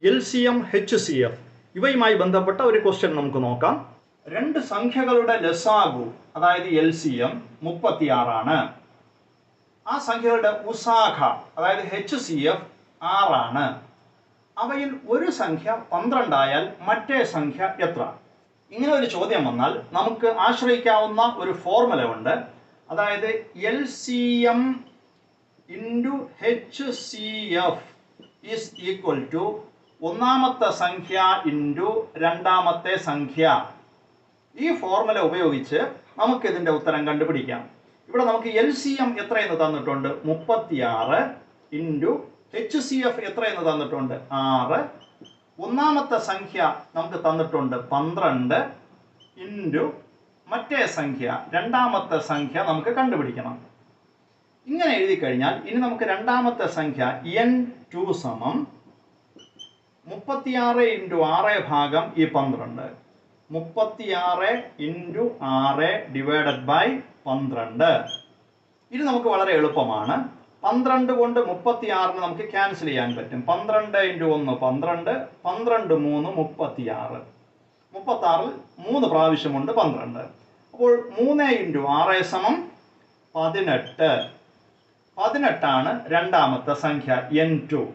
LCM, HCF ഇവയുമായി ബന്ധപ്പെട്ട ഒരു ക്വസ്റ്റ്യൻ നമുക്ക് നോക്കാം. രണ്ട് സംഖ്യകളുടെ ലസാഗു അതായത് LCM 36 ആണ്. ആ സംഖ്യകളുടെ ഉസാഖ അതായത് HCF 6 ആണ്. അവയിൽ ഒരു സംഖ്യ 12 ആയാൽ മറ്റേ സംഖ്യ എത്ര? ഇങ്ങനെ ഒരു ചോദ്യം വന്നാൽ നമുക്ക് ആശ്രയിക്കാവുന്ന ഒരു ഫോർമുല ഉണ്ട്. അതായത് LCM into HCF is equal to ഒന്നാമത്തെ സംഖ്യ ഇൻറ്റു രണ്ടാമത്തെ സംഖ്യ. ഈ ഫോർമുല ഉപയോഗിച്ച് നമുക്ക് ഇതിൻ്റെ ഉത്തരം കണ്ടുപിടിക്കാം. ഇവിടെ നമുക്ക് LCM എത്രയെന്ന് തന്നിട്ടുണ്ട്? 36 ഇൻറ്റു HCF എത്രയെന്ന് തന്നിട്ടുണ്ട്? 6. ഒന്നാമത്തെ സംഖ്യ നമുക്ക് തന്നിട്ടുണ്ട് 12 ഇൻറ്റു മറ്റേ സംഖ്യ രണ്ടാമത്തെ സംഖ്യ നമുക്ക് കണ്ടുപിടിക്കണം. ഇങ്ങനെ എഴുതി കഴിഞ്ഞാൽ ഇനി നമുക്ക് രണ്ടാമത്തെ സംഖ്യ N2 സമം 36 ഇൻറ്റു 6 ഭാഗം ഈ 12. 36 ഇൻറ്റു 6 ഡിവൈഡഡ് ബൈ 12. ഇത് നമുക്ക് വളരെ എളുപ്പമാണ്. 12 കൊണ്ട് 36 നമുക്ക് ക്യാൻസൽ ചെയ്യാൻ പറ്റും. 12 ഇൻറ്റു 1 12, 12 3 36. 36 3 പ്രാവശ്യമുണ്ട് 12. അപ്പോൾ 3 ഇൻറ്റു 6 സമം 18. 18 ആണ് രണ്ടാമത്തെ സംഖ്യ N2.